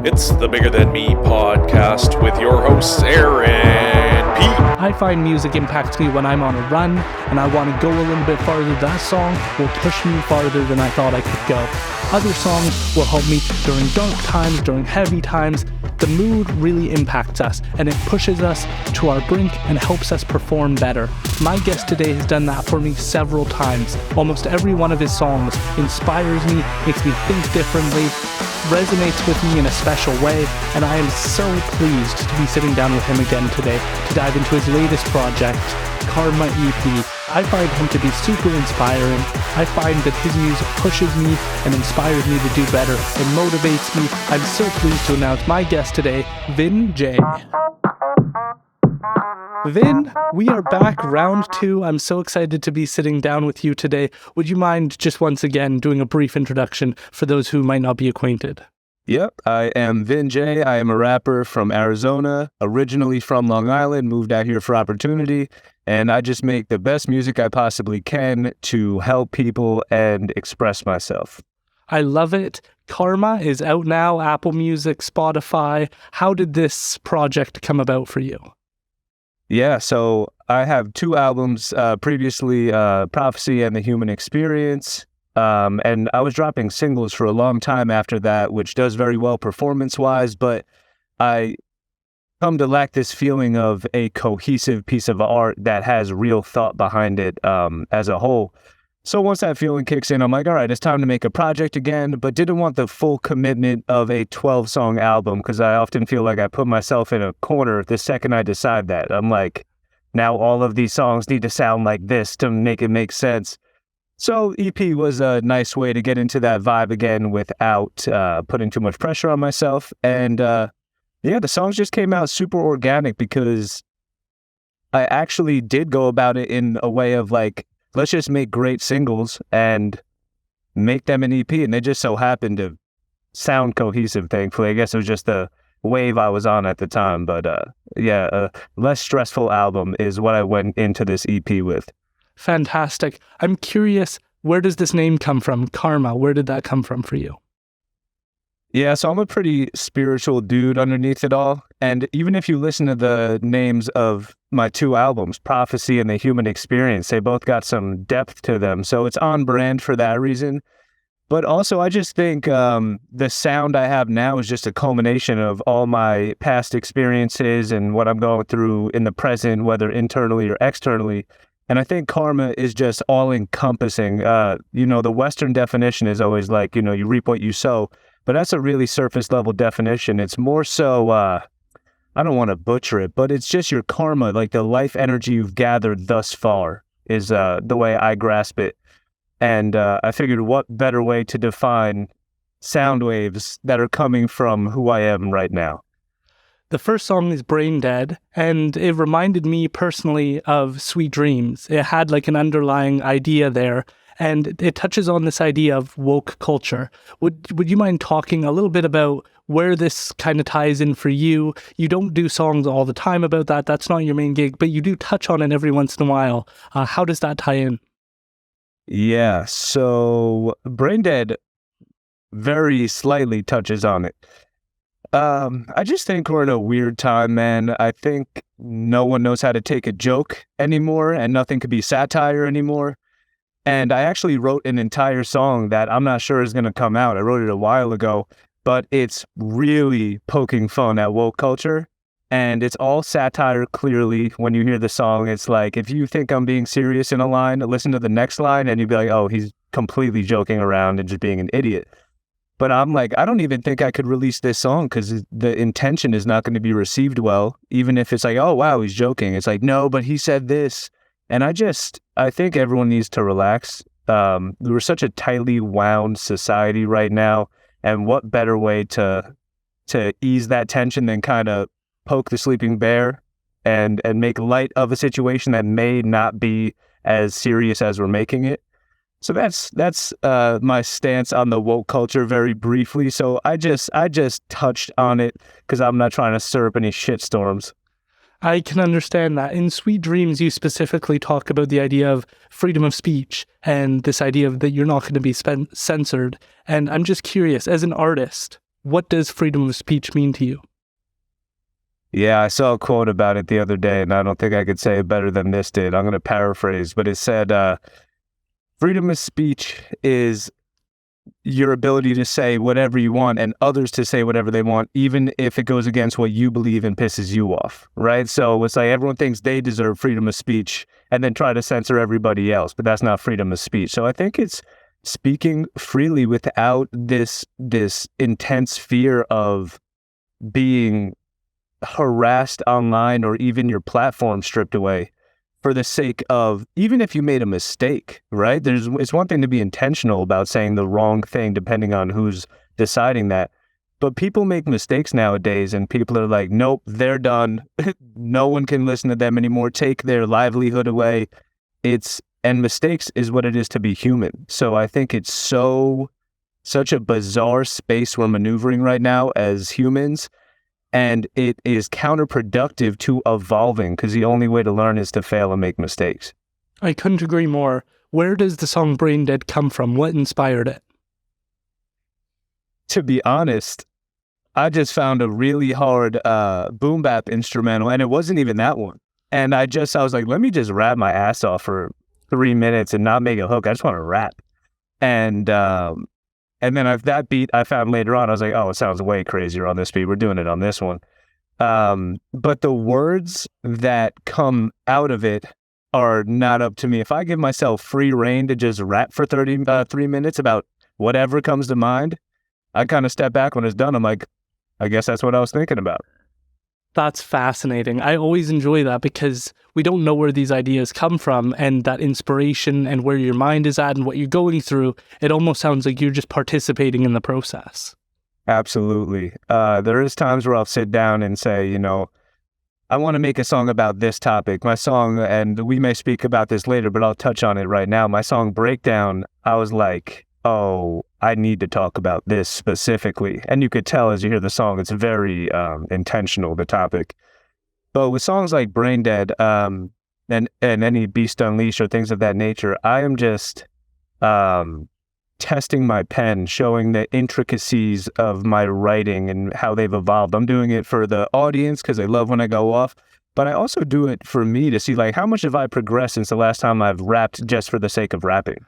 It's the Bigger Than Me podcast with your hosts, Aaron and Pete. I find music impacts me when I'm on a run and I want to go a little bit farther. That song will push me farther than I thought I could go. Other songs will help me during dark times, during heavy times. The mood really impacts us and it pushes us to our brink and helps us perform better. My guest today has done that for me several times. Almost every one of his songs inspires me, makes me think differently, resonates with me in a special way, and I am so pleased to be sitting down with him again today to dive into his latest project, Karma EP. I find him to be super inspiring. I find that his music pushes me and inspires me to do better. It motivates me. I'm so pleased to announce my guest today, Vin Jay. Vin, we are back, round 2. I'm so excited to be sitting down with you today. Would you mind just once again doing a brief introduction for those who might not be acquainted? Yep, I am Vin Jay. I am a rapper from Arizona, originally from Long Island, moved out here for opportunity, and I just make the best music I possibly can to help people and express myself. I love it. Karma is out now, Apple Music, Spotify. How did this project come about for you? Yeah, so I have 2 albums previously, Prophecy and The Human Experience. And I was dropping singles for a long time after that, which does very well performance-wise, but I come to lack this feeling of a cohesive piece of art that has real thought behind it as a whole. So once that feeling kicks in, I'm like, all right, it's time to make a project again, but didn't want the full commitment of a 12-song album because I often feel like I put myself in a corner the second I decide that. I'm like, now all of these songs need to sound like this to make it make sense. So EP was a nice way to get into that vibe again without putting too much pressure on myself. And the songs just came out super organic because I actually did go about it in a way of like, let's just make great singles and make them an EP. And they just so happened to sound cohesive, thankfully. I guess it was just the wave I was on at the time. But a less stressful album is what I went into this EP with. Fantastic. I'm curious, where does this name come from? Karma, where did that come from for you? Yeah, so I'm a pretty spiritual dude underneath it all. And even if you listen to the names of my 2 albums, Prophecy and The Human Experience, they both got some depth to them. So it's on brand for that reason. But also, I just think the sound I have now is just a culmination of all my past experiences and what I'm going through in the present, whether internally or externally. And I think karma is just all-encompassing. The Western definition is always like, you reap what you sow. But that's a really surface-level definition. It's more so, I don't want to butcher it, but it's just your karma, like the life energy you've gathered thus far is the way I grasp it. And I figured what better way to define sound waves that are coming from who I am right now. The first song is Brain Dead, and it reminded me personally of Sweet Dreams. It had like an underlying idea there, and it touches on this idea of woke culture. Would you mind talking a little bit about where this kind of ties in for you? You don't do songs all the time about that. That's not your main gig, but you do touch on it every once in a while. How does that tie in? Yeah, so Brain Dead very slightly touches on it. I just think we're in a weird time, man. I think no one knows how to take a joke anymore, and nothing could be satire anymore. And I actually wrote an entire song that I'm not sure is going to come out. I wrote it a while ago, but it's really poking fun at woke culture. And it's all satire, clearly. When you hear the song, it's like, if you think I'm being serious in a line, listen to the next line, and you'd be like, oh, he's completely joking around and just being an idiot. But I'm like, I don't even think I could release this song because the intention is not going to be received well, even if it's like, oh, wow, he's joking. It's like, no, but he said this. And I think everyone needs to relax. We're such a tightly wound society right now. And what better way to ease that tension than kind of poke the sleeping bear and make light of a situation that may not be as serious as we're making it. So that's my stance on the woke culture very briefly. So I just touched on it because I'm not trying to stir up any shitstorms. I can understand that. In Sweet Dreams, you specifically talk about the idea of freedom of speech and this idea of that you're not going to be censored. And I'm just curious, as an artist, What does freedom of speech mean to you? Yeah, I saw a quote about it the other day, and I don't think I could say it better than this did. I'm going to paraphrase, but it said, freedom of speech is your ability to say whatever you want and others to say whatever they want, even if it goes against what you believe and pisses you off, right? So it's like everyone thinks they deserve freedom of speech and then try to censor everybody else, but that's not freedom of speech. So I think it's speaking freely without this intense fear of being harassed online or even your platform stripped away for the sake of, even if you made a mistake, right? It's one thing to be intentional about saying the wrong thing depending on who's deciding that. But people make mistakes nowadays and people are like, nope, they're done. No one can listen to them anymore. Take their livelihood away. And mistakes is what it is to be human. So I think it's such a bizarre space we're maneuvering right now as humans. And it is counterproductive to evolving because the only way to learn is to fail and make mistakes. I couldn't agree more. Where does the song Brain Dead come from? What inspired it? To be honest, I just found a really hard boom bap instrumental, and it wasn't even that one. And I was like, let me just rap my ass off for 3 minutes and not make a hook. I just want to rap. And then that beat I found later on, I was like, oh, it sounds way crazier on this beat. We're doing it on this one. But the words that come out of it are not up to me. If I give myself free reign to just rap for 3 minutes about whatever comes to mind, I kind of step back when it's done. I'm like, I guess that's what I was thinking about. That's fascinating. I always enjoy that because we don't know where these ideas come from, and that inspiration and where your mind is at and what you're going through, it almost sounds like you're just participating in the process. Absolutely. There is times where I'll sit down and say, I want to make a song about this topic. My song, and we may speak about this later, but I'll touch on it right now. My song Breakdown, I was like, oh, I need to talk about this specifically. And you could tell as you hear the song, it's very intentional, the topic. But with songs like Brain Dead and any Beast Unleashed or things of that nature, I am just testing my pen, showing the intricacies of my writing and how they've evolved. I'm doing it for the audience because they love when I go off. But I also do it for me to see, like, how much have I progressed since the last time I've rapped just for the sake of rapping?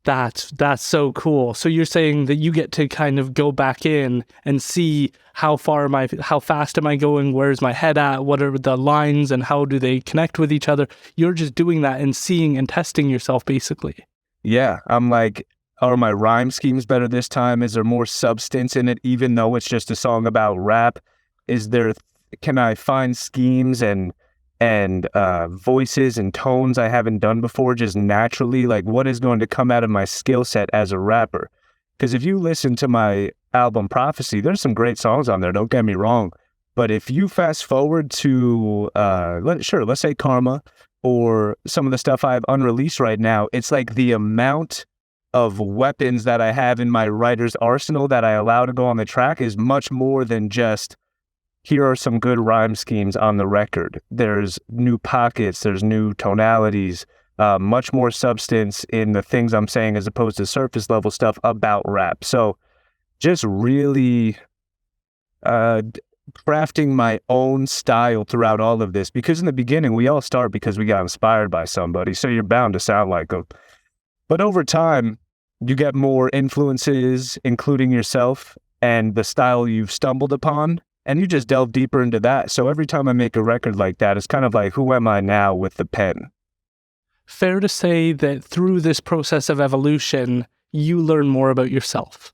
That's so cool. So you're saying that you get to kind of go back in and see how fast am I going? Where's my head at? What are the lines and how do they connect with each other? You're just doing that and seeing and testing yourself, basically. Yeah, I'm like, are my rhyme schemes better this time? Is there more substance in it, even though it's just a song about rap? Can I find schemes and voices and tones I haven't done before just naturally? Like, what is going to come out of my skill set as a rapper? Because if you listen to my album Prophecy, there's some great songs on there, don't get me wrong. But if you fast forward to, let's say Karma or some of the stuff I have unreleased right now, it's like the amount of weapons that I have in my writer's arsenal that I allow to go on the track is much more than just, here are some good rhyme schemes on the record. There's new pockets, there's new tonalities, much more substance in the things I'm saying as opposed to surface level stuff about rap. So just really crafting my own style throughout all of this, because in the beginning, we all start because we got inspired by somebody, so you're bound to sound like them. But over time, you get more influences, including yourself and the style you've stumbled upon, and you just delve deeper into that. So every time I make a record like that, it's kind of like, who am I now with the pen? Fair to say that through this process of evolution, you learn more about yourself.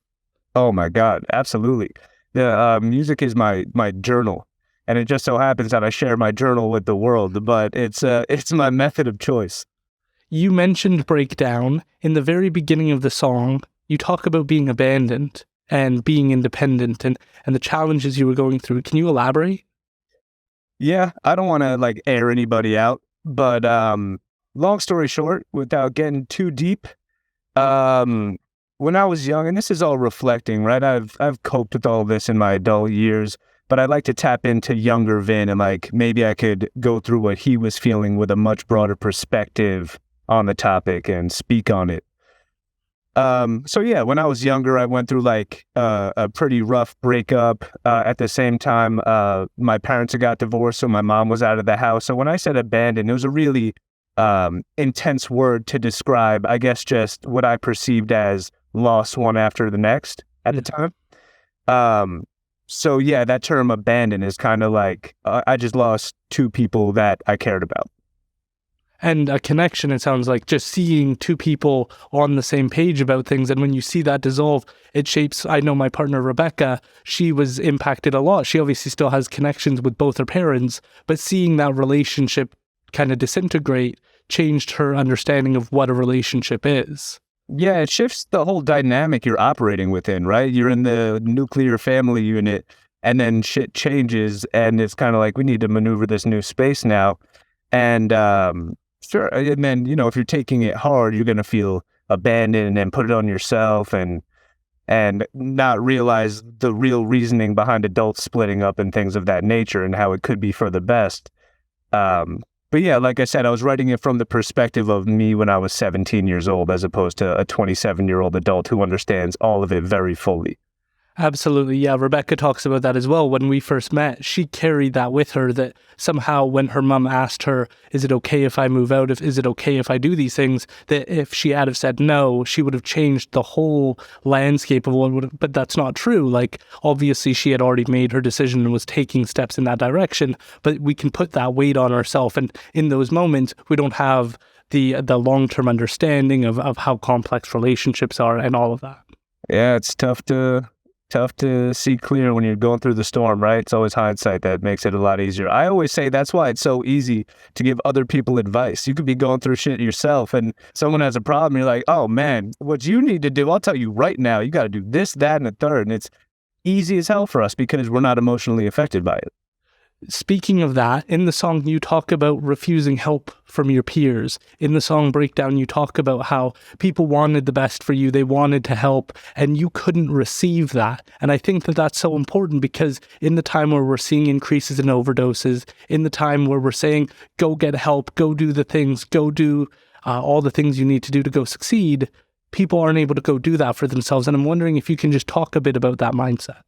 Oh my God, absolutely. The music is my journal, and it just so happens that I share my journal with the world, but it's my method of choice. You mentioned Breakdown. In the very beginning of the song, you talk about being abandoned and being independent and the challenges you were going through. Can you elaborate? Yeah, I don't want to air anybody out, but long story short, without getting too deep, when I was young, and this is all reflecting, right? I've coped with all this in my adult years, but I'd like to tap into younger Vin and maybe I could go through what he was feeling with a much broader perspective on the topic and speak on it. So yeah, when I was younger, I went through like a pretty rough breakup. At the same time, my parents had got divorced, so my mom was out of the house. So when I said abandoned, it was a really intense word to describe, I guess, just what I perceived as lost one after the next at the time. So yeah, that term abandoned is kind of like I just lost two people that I cared about. And a connection, it sounds like, just seeing two people on the same page about things. And when you see that dissolve, it shapes. I know my partner, Rebecca, she was impacted a lot. She obviously still has connections with both her parents, but seeing that relationship kind of disintegrate changed her understanding of what a relationship is. Yeah, it shifts the whole dynamic you're operating within, right? You're in the nuclear family unit, and then shit changes, and it's kind of like, we need to maneuver this new space now. And sure, and then, if you're taking it hard, you're going to feel abandoned and put it on yourself and not realize the real reasoning behind adults splitting up and things of that nature and how it could be for the best. But yeah, like I said, I was writing it from the perspective of me when I was 17 years old, as opposed to a 27-year-old adult who understands all of it very fully. Absolutely. Yeah. Rebecca talks about that as well. When we first met, she carried that with her, that somehow when her mom asked her, is it okay if I move out? Is it okay if I do these things? That if she had have said no, she would have changed the whole landscape of what would have, but that's not true. Like, obviously she had already made her decision and was taking steps in that direction, but we can put that weight on ourselves. And in those moments, we don't have the long-term understanding of how complex relationships are and all of that. Yeah, it's tough to see clear when you're going through the storm, right? It's always hindsight that makes it a lot easier. I always say that's why it's so easy to give other people advice. You could be going through shit yourself and someone has a problem. You're like, oh man, what you need to do, I'll tell you right now, you got to do this, that, and the third. And it's easy as hell for us because we're not emotionally affected by it. Speaking of that, in the song, you talk about refusing help from your peers. In the song Breakdown, you talk about how people wanted the best for you. They wanted to help, and you couldn't receive that. And I think that that's so important because in the time where we're seeing increases in overdoses, in the time where we're saying, go get help, go do the things, go do all the things you need to do to go succeed, people aren't able to go do that for themselves. And I'm wondering if you can just talk a bit about that mindset.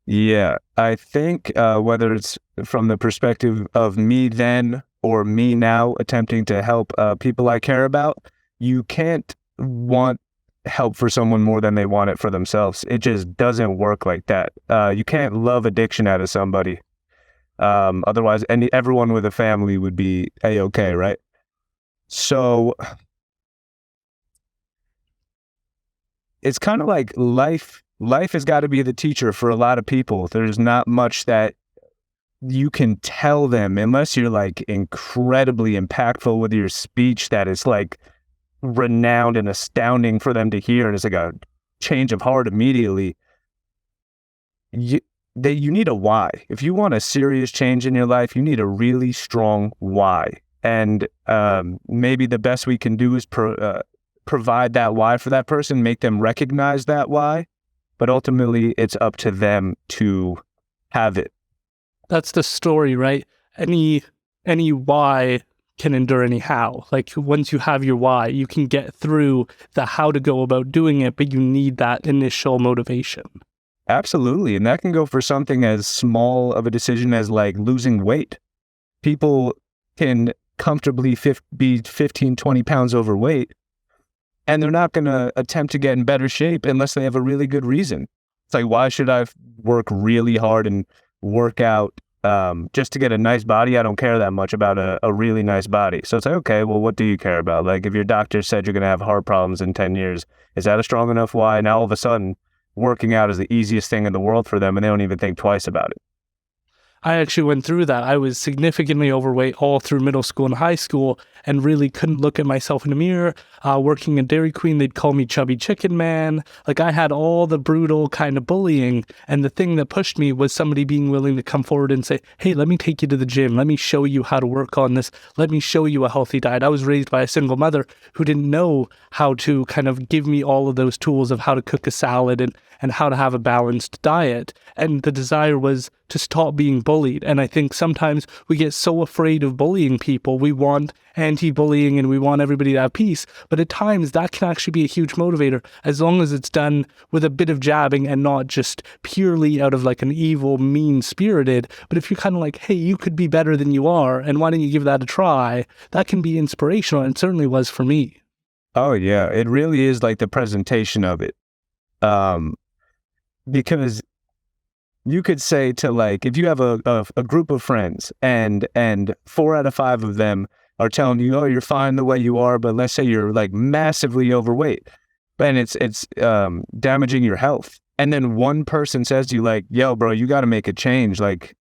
Yeah, I think whether it's from the perspective of me then or me now attempting to help people I care about, you can't want help for someone more than they want it for themselves. It just doesn't work like that. You can't love addiction out of somebody. Otherwise, everyone with a family would be A-okay, right? So it's kind of like life has got to be the teacher for a lot of people. There's not much that you can tell them unless you're like incredibly impactful with your speech that is like renowned and astounding for them to hear. And it's like a change of heart immediately. You need a why. If you want a serious change in your life, you need a really strong why. And maybe the best we can do is provide that why for that person, make them recognize that why. But ultimately, it's up to them to have it. That's the story, right? Any why can endure any how. Like, once you have your why, you can get through the how to go about doing it, but you need that initial motivation. Absolutely. And that can go for something as small of a decision as like losing weight. People can comfortably be 15, 20 pounds overweight. And they're not going to attempt to get in better shape unless they have a really good reason. It's like, why should I work really hard and work out just to get a nice body? I don't care that much about a really nice body. So it's like, okay, well, what do you care about? Like, if your doctor said you're going to have heart problems in 10 years, is that a strong enough why? Now, all of a sudden, working out is the easiest thing in the world for them, and they don't even think twice about it. I actually went through that. I was significantly overweight all through middle school and high school and really couldn't look at myself in the mirror. Working at Dairy Queen, they'd call me Chubby Chicken Man. Like, I had all the brutal kind of bullying. And the thing that pushed me was somebody being willing to come forward and say, hey, let me take you to the gym. Let me show you how to work on this. Let me show you a healthy diet. I was raised by a single mother who didn't know how to kind of give me all of those tools of how to cook a salad and how to have a balanced diet. And the desire was to stop being bullied. And I think sometimes we get so afraid of bullying people. We want anti-bullying and we want everybody to have peace. But at times that can actually be a huge motivator, as long as it's done with a bit of jabbing and not just purely out of like an evil, mean-spirited. But if you're kind of like, hey, you could be better than you are, and why don't you give that a try? That can be inspirational, and it certainly was for me. Oh yeah, it really is like the presentation of it. Because you could say to like, if you have a group of friends and 4 out of 5 of them are telling you, oh, you're fine the way you are, but let's say you're like massively overweight and it's damaging your health. And then one person says to you like, yo, bro, you got to make a change. Like,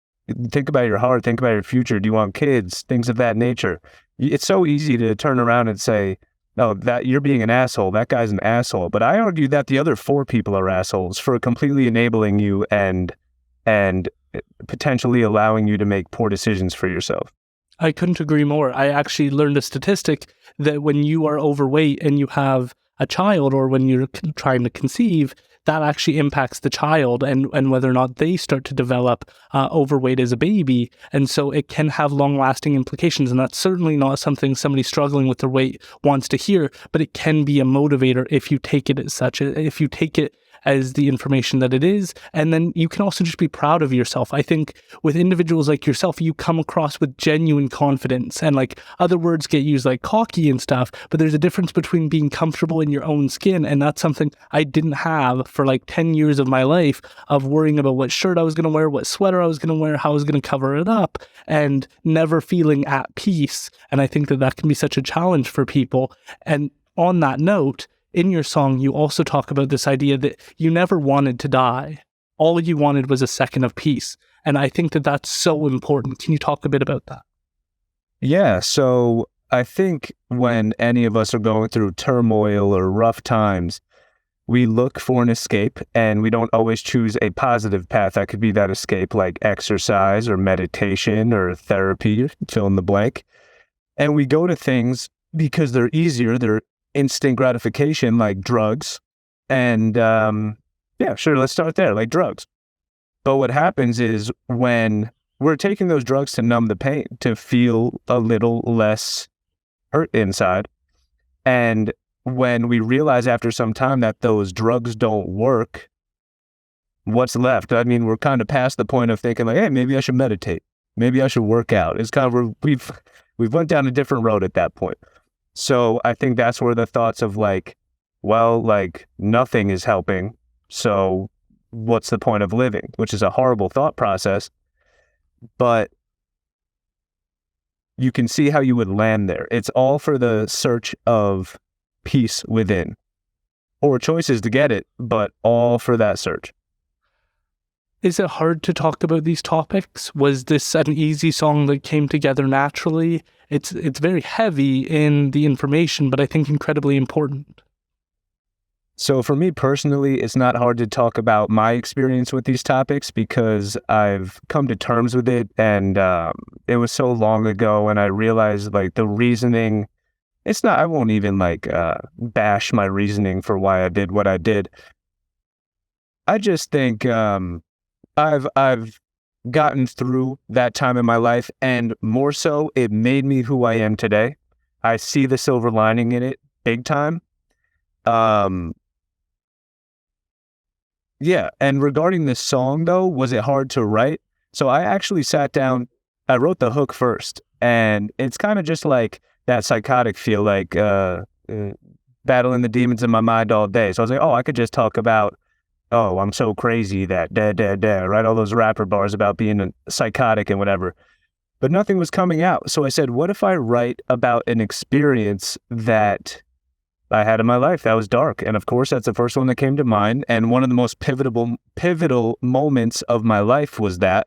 think about your heart, think about your future. Do you want kids? Things of that nature. It's so easy to turn around and say, no, that you're being an asshole. That guy's an asshole. But I argue that the other 4 people are assholes for completely enabling you and potentially allowing you to make poor decisions for yourself. I couldn't agree more. I actually learned a statistic that when you are overweight and you have a child, or when you're trying to conceive, that actually impacts the child and whether or not they start to develop overweight as a baby. And so it can have long-lasting implications. And that's certainly not something somebody struggling with their weight wants to hear, but it can be a motivator if you take it as such, if you take it as the information that it is. And then you can also just be proud of yourself. I think with individuals like yourself, you come across with genuine confidence, and like other words get used like cocky and stuff, but there's a difference between being comfortable in your own skin. And that's something I didn't have for like 10 years of my life, of worrying about what shirt I was going to wear, what sweater I was going to wear, how I was going to cover it up, and never feeling at peace. And I think that that can be such a challenge for people. And on that note, in your song, you also talk about this idea that you never wanted to die. All you wanted was a second of peace. And I think that that's so important. Can you talk a bit about that? Yeah, so I think when any of us are going through turmoil or rough times, we look for an escape, and we don't always choose a positive path. That could be that escape like exercise or meditation or therapy, fill in the blank. And we go to things because they're easier, they're instant gratification, like drugs. And yeah, sure, let's start there, like drugs. But what happens is when we're taking those drugs to numb the pain, to feel a little less hurt inside, and when we realize after some time that those drugs don't work, what's left? I mean, we're kind of past the point of thinking like, hey, maybe I should meditate, maybe I should work out. It's kind of, we've went down a different road at that point. So I think that's where the thoughts of like, well, like nothing is helping, so what's the point of living? Which is a horrible thought process, but you can see how you would land there. It's all for the search of peace within, or choices to get it, but all for that search. Is it hard to talk about these topics? Was this an easy song that came together naturally? It's very heavy in the information, but I think incredibly important. So for me personally, it's not hard to talk about my experience with these topics because I've come to terms with it, and it was so long ago, and I realized like the reasoning, it's not, I won't even like bash my reasoning for why I did what I did. I just think I've gotten through that time in my life, and more so, it made me who I am today. I see the silver lining in it big time. Yeah, and regarding this song though, was it hard to write? So I actually sat down, I wrote the hook first, and it's kind of just like that psychotic feel, like battling the demons in my mind all day. So I was like, oh, I could just talk about, oh, I'm so crazy that write all those rapper bars about being psychotic and whatever. But nothing was coming out. So I said, what if I write about an experience that I had in my life that was dark? And of course, that's the first one that came to mind. And one of the most pivotal moments of my life was that.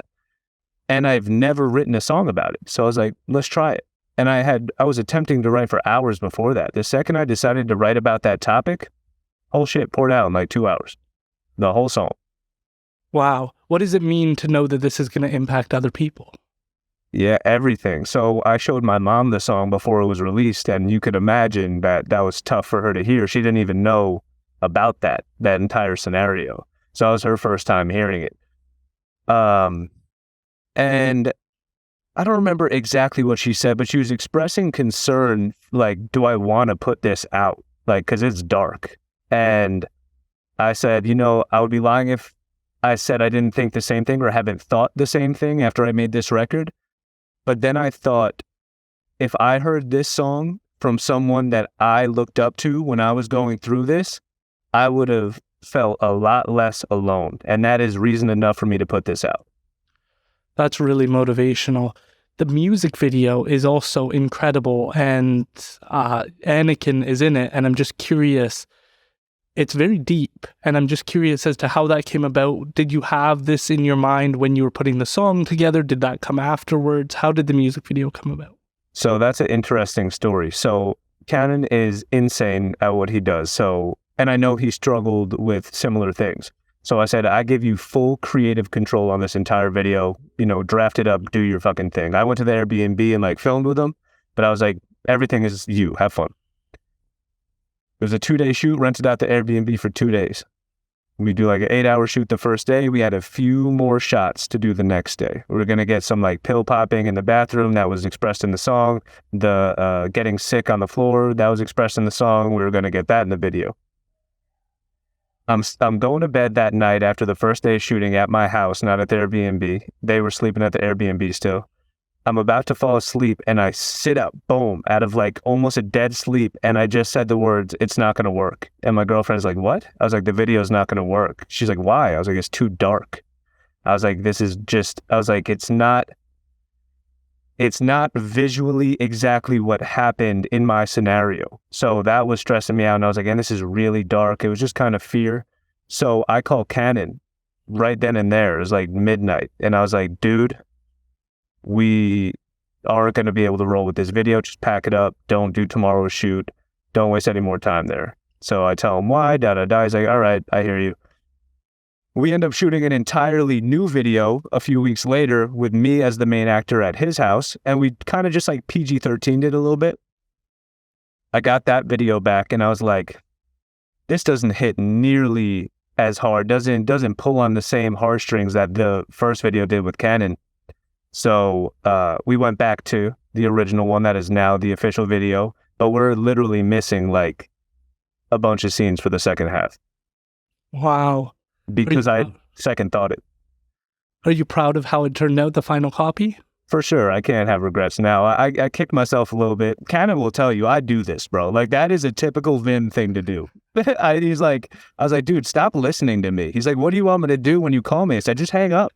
And I've never written a song about it. So I was like, let's try it. And I was attempting to write for hours before that. The second I decided to write about that topic, whole shit poured out in like 2 hours. The whole song. Wow. What does it mean to know that this is going to impact other people? Yeah, everything. So I showed my mom the song before it was released, and you could imagine that was tough for her to hear. She didn't even know about that entire scenario. So it was her first time hearing it. And I don't remember exactly what she said, but she was expressing concern, like, do I want to put this out? Like, because it's dark. And I said, I would be lying if I said I didn't think the same thing or haven't thought the same thing after I made this record. But then I thought, if I heard this song from someone that I looked up to when I was going through this, I would have felt a lot less alone. And that is reason enough for me to put this out. That's really motivational. The music video is also incredible, and Anakin is in it, and I'm just curious. It's very deep, and I'm just curious as to how that came about. Did you have this in your mind when you were putting the song together? Did that come afterwards? How did the music video come about? So that's an interesting story. So Cannon is insane at what he does. And I know he struggled with similar things. So I said, I give you full creative control on this entire video, draft it up, do your fucking thing. I went to the Airbnb and filmed with them, but I was like, everything is you, have fun. It was a 2-day shoot, rented out the Airbnb for 2 days. We do an 8-hour shoot the first day. We had a few more shots to do the next day. We were going to get some pill popping in the bathroom that was expressed in the song. The getting sick on the floor, that was expressed in the song. We were going to get that in the video. I'm going to bed that night after the first day of shooting at my house, not at the Airbnb. They were sleeping at the Airbnb still. I'm about to fall asleep and I sit up, boom, out of almost a dead sleep. And I just said the words, "It's not going to work." And my girlfriend's like, "What?" I was like, "The video's not going to work." She's like, "Why?" I was like, "It's too dark." I was like, it's not visually exactly what happened in my scenario. So that was stressing me out. And I was like, and this is really dark. It was just kind of fear. So I called Cannon right then and there. It was midnight. And I was like, dude, we aren't going to be able to roll with this video. Just pack it up. Don't do tomorrow's shoot. Don't waste any more time there. So I tell him why, da-da-da. He's like, all right, I hear you. We end up shooting an entirely new video a few weeks later with me as the main actor at his house. And we kind of just PG-13'd it a little bit. I got that video back and I was like, this doesn't hit nearly as hard, doesn't pull on the same heartstrings that the first video did with Cannon. So we went back to the original one that is now the official video, but we're literally missing a bunch of scenes for the second half. Wow. Because I second thought it. Are you proud of how it turned out, the final copy? For sure. I can't have regrets now. I kicked myself a little bit. Cannon will tell you, I do this, bro. That is a typical Vin thing to do. I was like, dude, stop listening to me. He's like, what do you want me to do when you call me? I said, just hang up.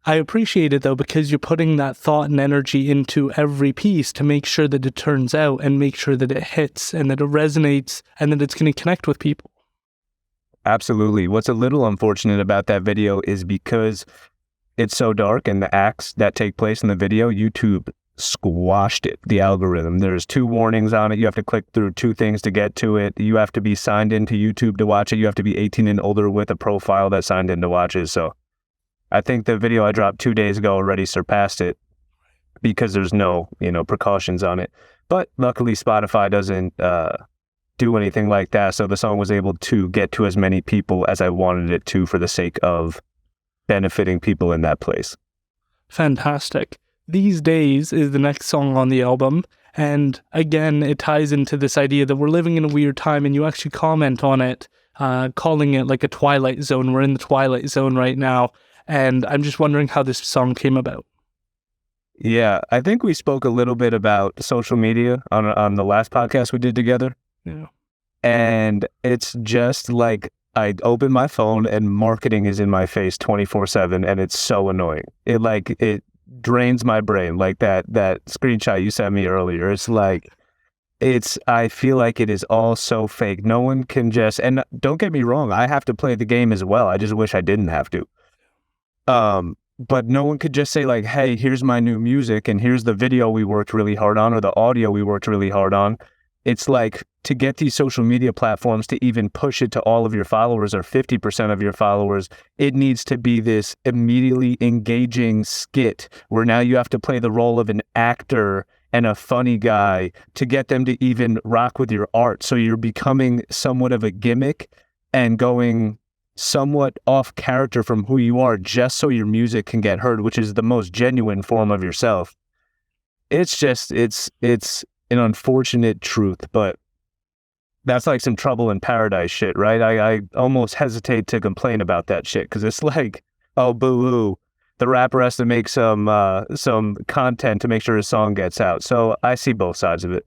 I appreciate it, though, because you're putting that thought and energy into every piece to make sure that it turns out and make sure that it hits and that it resonates and that it's going to connect with people. Absolutely. What's a little unfortunate about that video is because it's so dark and the acts that take place in the video, YouTube squashed it, the algorithm. There's 2 warnings on it. You have to click through 2 things to get to it. You have to be signed into YouTube to watch it. You have to be 18 and older with a profile that's signed in to watch it. So I think the video I dropped 2 days ago already surpassed it because there's no, precautions on it. But luckily Spotify doesn't do anything like that. So the song was able to get to as many people as I wanted it to for the sake of benefiting people in that place. Fantastic. These Days is the next song on the album. And again, it ties into this idea that we're living in a weird time, and you actually comment on it, calling it a twilight zone. We're in the twilight zone right now. And I'm just wondering how this song came about. Yeah, I think we spoke a little bit about social media on the last podcast we did together. Yeah. And it's just I open my phone and marketing is in my face 24/7, and it's so annoying. It drains my brain. That screenshot you sent me earlier. I feel like it is all so fake. No one can just, and don't get me wrong, I have to play the game as well. I just wish I didn't have to. But no one could just say hey, here's my new music and here's the video we worked really hard on or the audio we worked really hard on. It's to get these social media platforms to even push it to all of your followers or 50% of your followers, it needs to be this immediately engaging skit where now you have to play the role of an actor and a funny guy to get them to even rock with your art. So you're becoming somewhat of a gimmick. and going somewhat off character from who you are just so your music can get heard, which is the most genuine form of yourself. It's an unfortunate truth, but that's like some Trouble in Paradise shit, right? I almost hesitate to complain about that shit because it's like, oh, boo-hoo. The rapper has to make some content to make sure his song gets out. So I see both sides of it.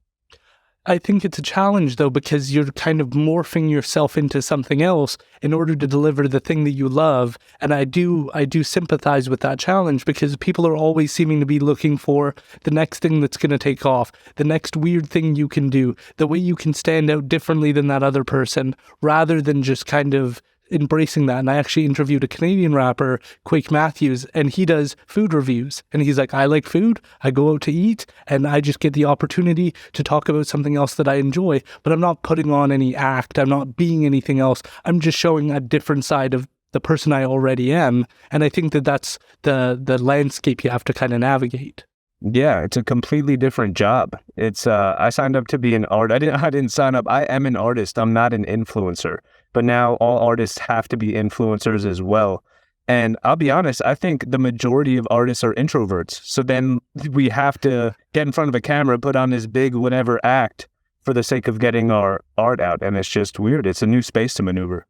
I think it's a challenge, though, because you're kind of morphing yourself into something else in order to deliver the thing that you love. And I do sympathize with that challenge because people are always seeming to be looking for the next thing that's going to take off, the next weird thing you can do, the way you can stand out differently than that other person, rather than just kind of embracing that. And I actually interviewed a Canadian rapper, Quake Matthews, and he does food reviews. And he's like, I like food, I go out to eat, and I just get the opportunity to talk about something else that I enjoy, but I'm not putting on any act, I'm not being anything else, I'm just showing a different side of the person I already am. And I think that that's the landscape you have to kind of navigate. Yeah, it's a completely different job. It's I signed up to be an artist. I didn't sign up. I am an artist. I'm not an influencer. But now all artists have to be influencers as well. And I'll be honest, I think the majority of artists are introverts. So then we have to get in front of a camera, put on this big whatever act for the sake of getting our art out. And it's just weird. It's a new space to maneuver.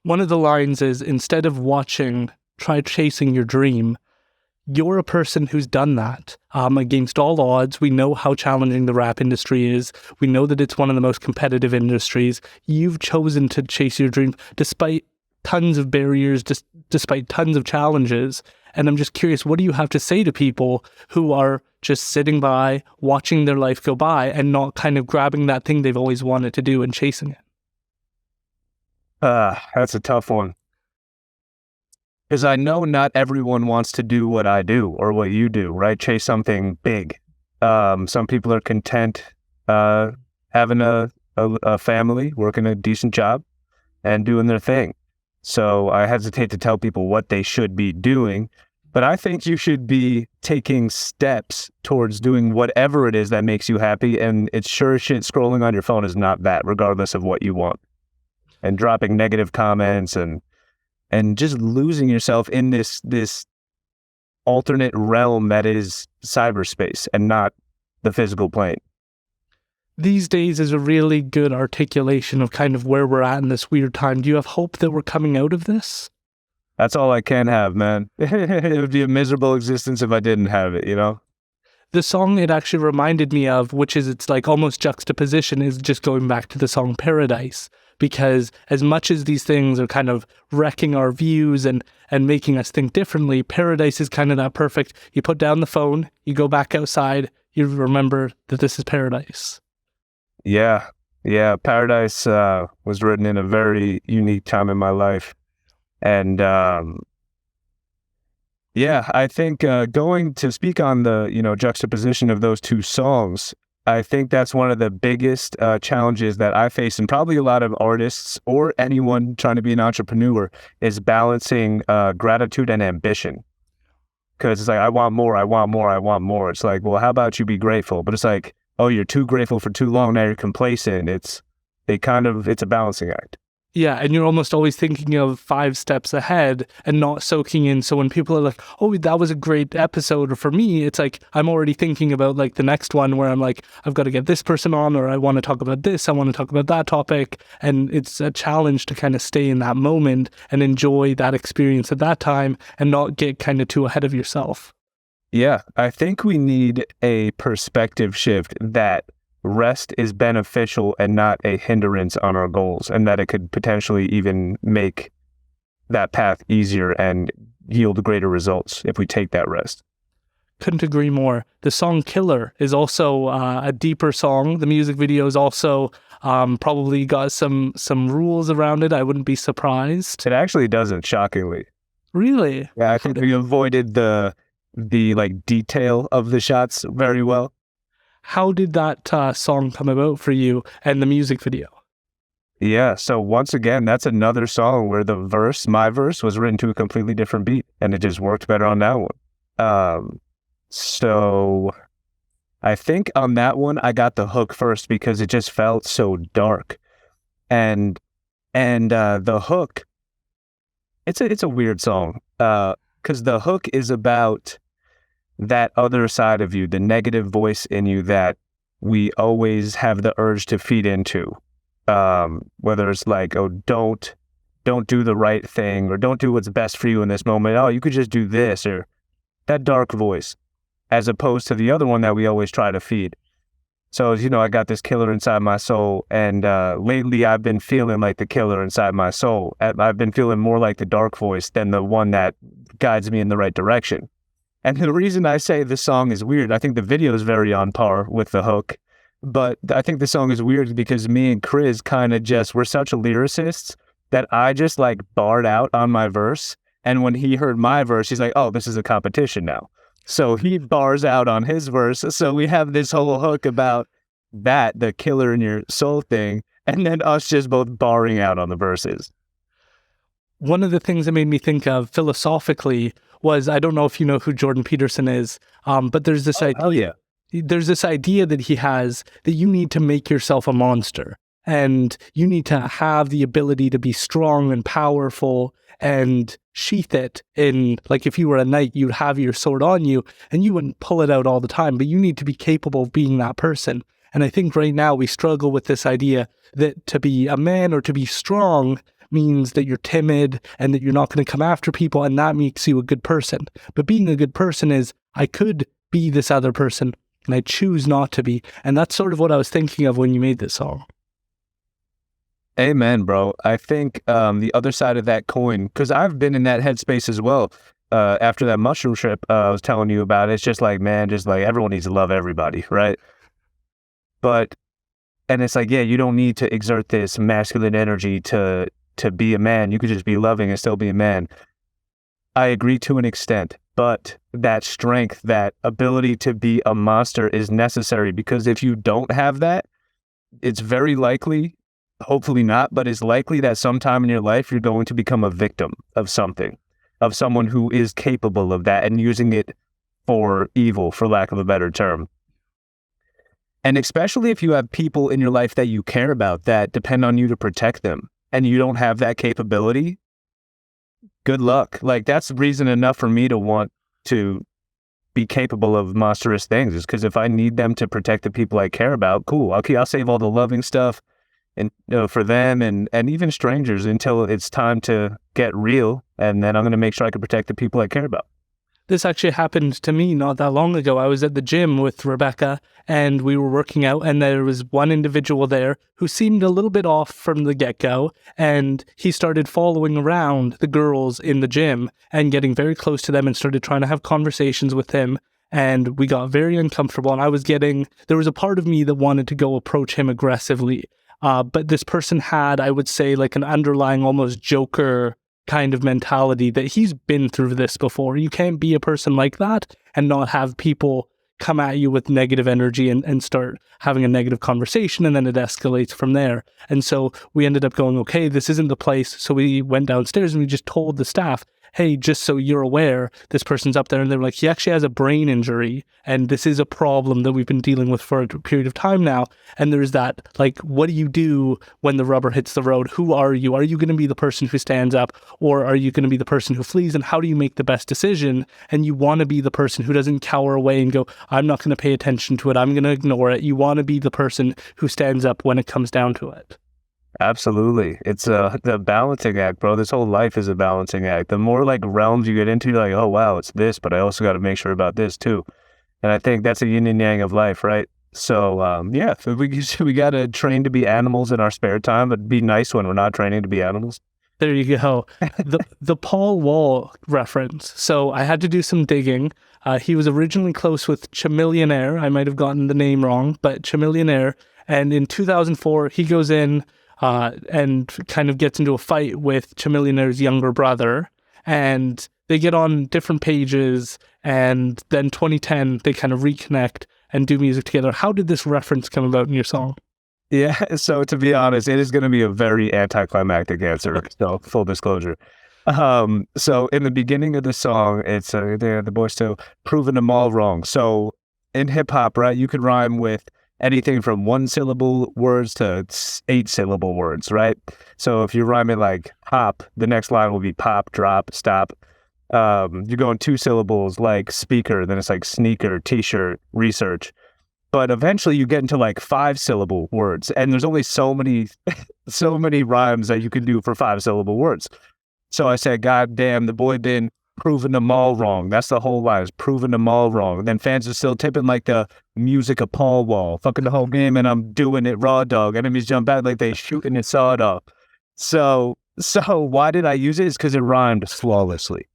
One of the lines is, instead of watching, try chasing your dream. You're a person who's done that against all odds. We know how challenging the rap industry is. We know that it's one of the most competitive industries. You've chosen to chase your dream despite tons of barriers, despite tons of challenges. And I'm just curious, what do you have to say to people who are just sitting by, watching their life go by and not kind of grabbing that thing they've always wanted to do and chasing it? That's a tough one. Because I know not everyone wants to do what I do or what you do, right? Chase something big. Some people are content having a family, working a decent job, and doing their thing. So I hesitate to tell people what they should be doing, but I think you should be taking steps towards doing whatever it is that makes you happy, and it's sure as shit scrolling on your phone is not that, regardless of what you want. And dropping negative comments and just losing yourself in this alternate realm that is cyberspace and not the physical plane. These days is a really good articulation of kind of where we're at in this weird time. Do you have hope that we're coming out of this? That's all I can have, man. It would be a miserable existence if I didn't have it, you know? The song it actually reminded me of, which is it's like almost juxtaposition, is just going back to the song Paradise. Because as much as these things are kind of wrecking our views and making us think differently, Paradise is kind of that perfect. You put down the phone, you go back outside, you remember that this is paradise. Yeah. Paradise was written in a very unique time in my life. And I think going to speak on the, juxtaposition of those two songs, I think that's one of the biggest challenges that I face, and probably a lot of artists or anyone trying to be an entrepreneur, is balancing gratitude and ambition. Because it's like, I want more. It's like, well, how about you be grateful? But it's like, oh, you're too grateful for too long, now you're complacent. It's a balancing act. Yeah, and you're almost always thinking of 5 steps ahead and not soaking in. So when people are like, oh, that was a great episode, or for me, it's like I'm already thinking about like the next one where I'm like, I've got to get this person on, or I want to talk about this, I want to talk about that topic. And it's a challenge to kind of stay in that moment and enjoy that experience at that time and not get kind of too ahead of yourself. Yeah, I think we need a perspective shift that rest is beneficial and not a hindrance on our goals, and that it could potentially even make that path easier and yield greater results if we take that rest. Couldn't agree more. The song Killer is also a deeper song. The music video is also probably got some rules around it. I wouldn't be surprised. It actually doesn't, shockingly. Really? Yeah, I think we avoided the like detail of the shots very well. How did that song come about for you and the music video? Yeah, so once again, that's another song where my verse was written to a completely different beat, and it just worked better on that one. So I think on that one, I got the hook first because it just felt so dark. And And the hook, it's a weird song because the hook is about that other side of you, the negative voice in you that we always have the urge to feed into. Whether it's like, oh, don't do the right thing, or don't do what's best for you in this moment. Oh, you could just do this, or that dark voice, as opposed to the other one that we always try to feed. So, I got this killer inside my soul, and lately I've been feeling like the killer inside my soul. I've been feeling more like the dark voice than the one that guides me in the right direction. And the reason I say this song is weird, I think the video is very on par with the hook, but I think the song is weird because me and Krizz kind of we're such lyricists that I just like barred out on my verse. And when he heard my verse, he's like, oh, this is a competition now. So he bars out on his verse. So we have this whole hook about that, the killer in your soul thing, and then us just both barring out on the verses. One of the things that made me think of philosophically was, I don't know if you know who Jordan Peterson is, but there's this idea. There's this idea that he has that you need to make yourself a monster, and you need to have the ability to be strong and powerful and sheath it in, like if you were a knight, you'd have your sword on you and you wouldn't pull it out all the time, but you need to be capable of being that person. And I think right now we struggle with this idea that to be a man or to be strong means that you're timid and that you're not going to come after people, and that makes you a good person. But being a good person is, I could be this other person and I choose not to be. And that's sort of what I was thinking of when you made this song. Amen, bro. I think the other side of that coin, because I've been in that headspace as well. After that mushroom trip I was telling you about, it's just like, man, just like everyone needs to love everybody, right? And it's like, yeah, you don't need to exert this masculine energy to be a man. You could just be loving and still be a man. I agree to an extent, but that strength, that ability to be a monster is necessary, because if you don't have that, it's very likely, hopefully not, but it's likely that sometime in your life you're going to become a victim of something, of someone who is capable of that and using it for evil, for lack of a better term. And especially if you have people in your life that you care about that depend on you to protect them, and you don't have that capability, good luck. Like, that's reason enough for me to want to be capable of monstrous things, is because if I need them to protect the people I care about, cool. Okay, I'll save all the loving stuff and for them and even strangers until it's time to get real, and then I'm going to make sure I can protect the people I care about. This actually happened to me not that long ago. I was at the gym with Rebecca and we were working out, and there was one individual there who seemed a little bit off from the get-go, and he started following around the girls in the gym and getting very close to them and started trying to have conversations with him. And we got very uncomfortable, and there was a part of me that wanted to go approach him aggressively. But this person had, I would say, like an underlying almost Joker kind of mentality that he's been through this before. You can't be a person like that and not have people come at you with negative energy and start having a negative conversation, and then it escalates from there. And so we ended up going, okay, this isn't the place. So we went downstairs and we just told the staff, hey, just so you're aware, this person's up there. And they were like, he actually has a brain injury, and this is a problem that we've been dealing with for a period of time now. And there's that, like, what do you do when the rubber hits the road? Who are you? Are you going to be the person who stands up, or are you going to be the person who flees? And how do you make the best decision? And you want to be the person who doesn't cower away and go, I'm not going to pay attention to it, I'm going to ignore it. You want to be the person who stands up when it comes down to it. Absolutely. It's the balancing act, bro. This whole life is a balancing act. The more like realms you get into, you're like, oh wow, it's this, but I also got to make sure about this too. And I think that's a yin and yang of life, right? So yeah, we got to train to be animals in our spare time, but be nice when we're not training to be animals. There you go. The Paul Wall reference. So I had to do some digging. He was originally close with Chamillionaire. I might have gotten the name wrong, but Chamillionaire. And in 2004, he goes in and kind of gets into a fight with Chamillionaire's younger brother, and they get on different pages, and then 2010, they kind of reconnect and do music together. How did this reference come about in your song? Yeah, so to be honest, it is going to be a very anticlimactic answer, so full disclosure. So in the beginning of the song, it's the boys still proving them all wrong. So in hip hop, right, you could rhyme with anything from 1-syllable words to 8-syllable words, right? So if you rhyme it like hop, the next line will be pop, drop, stop. You're going 2 syllables like speaker, then it's like sneaker, t-shirt, research. But eventually you get into like 5-syllable words, and there's only so many rhymes that you can do for 5-syllable words. So I said, God damn, the boy been proving them all wrong. That's the whole line, is proving them all wrong. And then fans are still tipping like the music of Paul Wall, fucking the whole game, and I'm doing it raw dog. Enemies jump back like they shooting it sawed off. So why did I use it? It's because it rhymed flawlessly.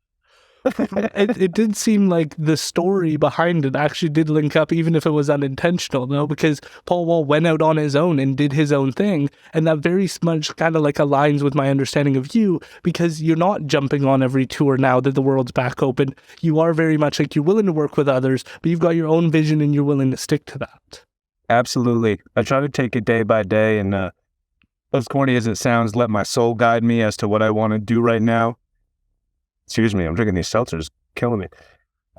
It did seem like the story behind it actually did link up, even if it was unintentional, no? Because Paul Wall went out on his own and did his own thing, and that very much kind of like aligns with my understanding of you, because you're not jumping on every tour now that the world's back open. You are very much like, you're willing to work with others, but you've got your own vision and you're willing to stick to that. Absolutely. I try to take it day by day, and as corny as it sounds, let my soul guide me as to what I want to do right now. Excuse me, I'm drinking these seltzers, killing me.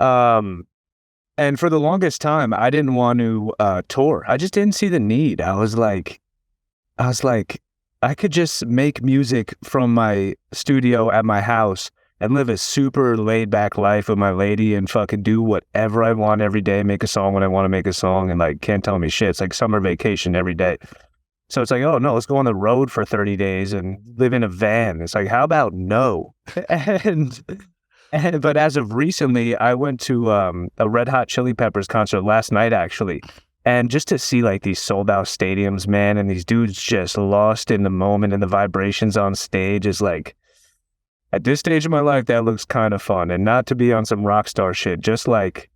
And for the longest time, I didn't want to tour. I just didn't see the need. I was like, I could just make music from my studio at my house and live a super laid back life with my lady and fucking do whatever I want every day, make a song when I want to make a song, and like can't tell me shit. It's like summer vacation every day. So it's like, oh no, let's go on the road for 30 days and live in a van. It's like, how about no? But as of recently, I went to a Red Hot Chili Peppers concert last night, actually. And just to see like these sold out stadiums, man, and these dudes just lost in the moment and the vibrations on stage is like, at this stage of my life, that looks kind of fun. And not to be on some rock star shit, just like